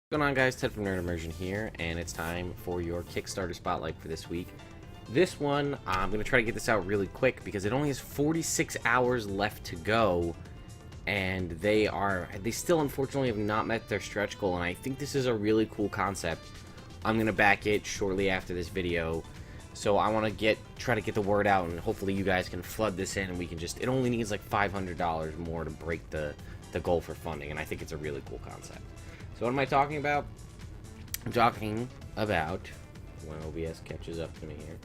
What's going on, guys? Ted from Immersion here, and it's time for your Kickstarter spotlight for this week. This one, I'm going to try to get this out really quick because it only has 46 hours left to go, and they still unfortunately have not met their stretch goal, and I think this is a really cool concept. I'm going to back it shortly after this video, so I want to try to get the word out, and hopefully you guys can flood this in, and we can it only needs like $500 more to break the goal for funding, and I think it's a really cool concept. So what am I talking about? I'm talking about, when OBS catches up to me here,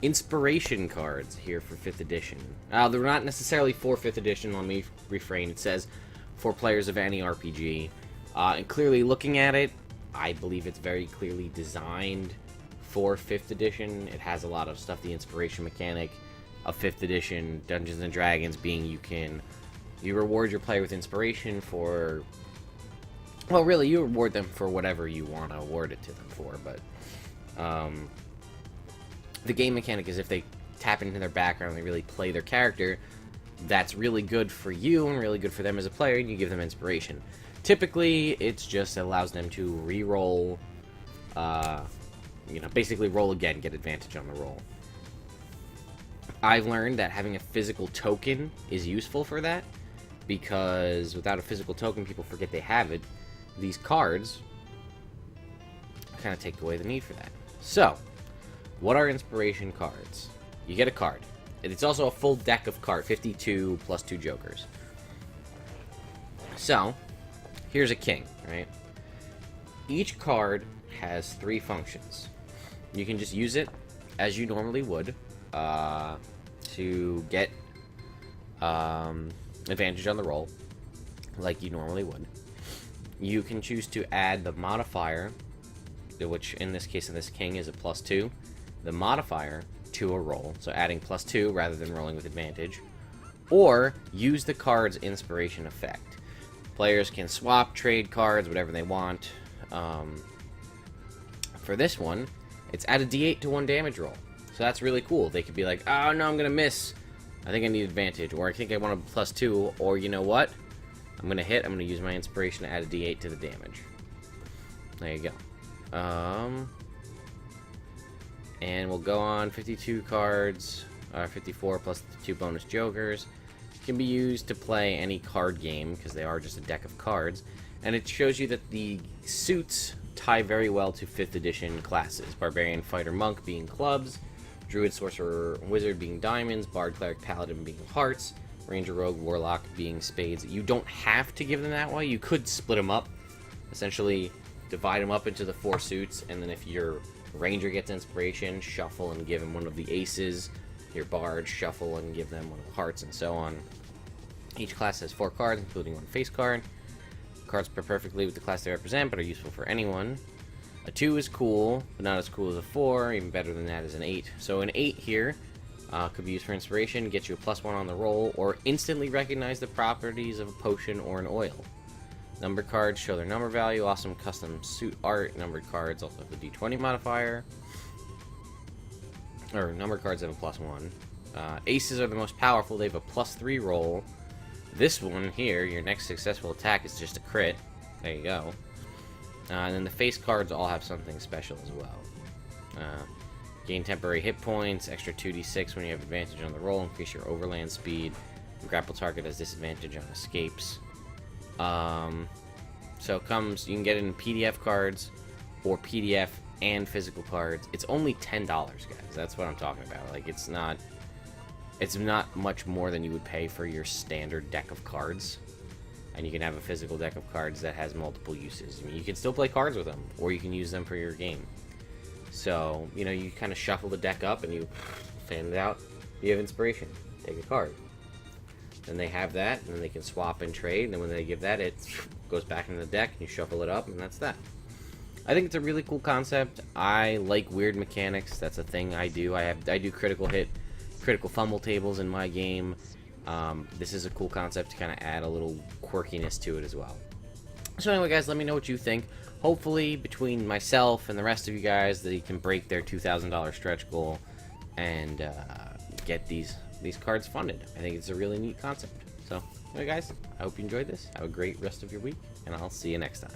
inspiration cards here for 5th edition. They're not necessarily for 5th edition, let me refrain. It says for players of any RPG. And clearly looking at it, I believe it's very clearly designed for 5th edition. It has a lot of stuff, the inspiration mechanic of 5th edition, Dungeons & Dragons being you reward your player with inspiration for... Well, really, you reward them for whatever you want to award it to them for, but the game mechanic is if they tap into their background and they really play their character, that's really good for you and really good for them as a player, and you give them inspiration. Typically, it's just allows them to re-roll, basically roll again, get advantage on the roll. I've learned that having a physical token is useful for that, because without a physical token, people forget they have it. These cards kind of take away the need for that. So, what are inspiration cards? You get a card. It's also a full deck of cards, 52 plus 2 jokers. So, here's a king, right? Each card has 3 functions. You can just use it as you normally would to get advantage on the roll, like you normally would. You can choose to add the modifier, which in this case in this king is a +2, the modifier to a roll, so adding +2 rather than rolling with advantage, or use the card's inspiration effect. Players can swap, trade cards, whatever they want. For this one, it's add a d8 to 1 damage roll, so that's really cool. They could be like, oh no, I'm gonna miss, I think I need advantage, or I think I want a +2, or you know what? I'm going to hit, I'm going to use my inspiration to add a d8 to the damage. There you go. And we'll go on 52 cards, 54 plus the 2 bonus jokers. Can be used to play any card game, because they are just a deck of cards. And it shows you that the suits tie very well to 5th edition classes. Barbarian, Fighter, Monk being clubs. Druid, Sorcerer, Wizard being diamonds. Bard, Cleric, Paladin being hearts. Ranger, Rogue, Warlock being spades. You don't have to give them that way. You could split them up. Essentially, divide them up into the 4 suits, and then if your Ranger gets inspiration, shuffle and give him one of the aces. Your Bard, shuffle and give them one of the hearts, and so on. Each class has 4 cards, including 1 face card. Cards pair perfectly with the class they represent, but are useful for anyone. A 2 is cool, but not as cool as a 4. Even better than that is an 8. So an 8 here could be used for inspiration, get you a +1 on the roll, or instantly recognize the properties of a potion or an oil. Number cards show their number value, awesome custom suit art. Numbered cards also have the d20 modifier. Or number cards have a +1. Aces are the most powerful, they have a +3 roll. This one here, your next successful attack is just a crit. There you go. And then the face cards all have something special as well. Gain temporary hit points, extra 2d6 when you have advantage on the roll, increase your overland speed. Grapple target has disadvantage on escapes. So it comes, you can get it in PDF cards, or PDF and physical cards. It's only $10, guys. That's what I'm talking about. Like, it's not much more than you would pay for your standard deck of cards. And you can have a physical deck of cards that has multiple uses. I mean, you can still play cards with them, or you can use them for your game. So, you kind of shuffle the deck up and you fan it out. You have inspiration. Take a card. Then they have that, and then they can swap and trade, and then when they give that, it goes back into the deck, and you shuffle it up, and that's that. I think it's a really cool concept. I like weird mechanics. That's a thing I do. I do critical hit, critical fumble tables in my game. This is a cool concept to kind of add a little quirkiness to it as well. So anyway, guys, let me know what you think. Hopefully, between myself and the rest of you guys, they can break their $2,000 stretch goal and get these cards funded. I think it's a really neat concept. So, anyway, guys, I hope you enjoyed this. Have a great rest of your week, and I'll see you next time.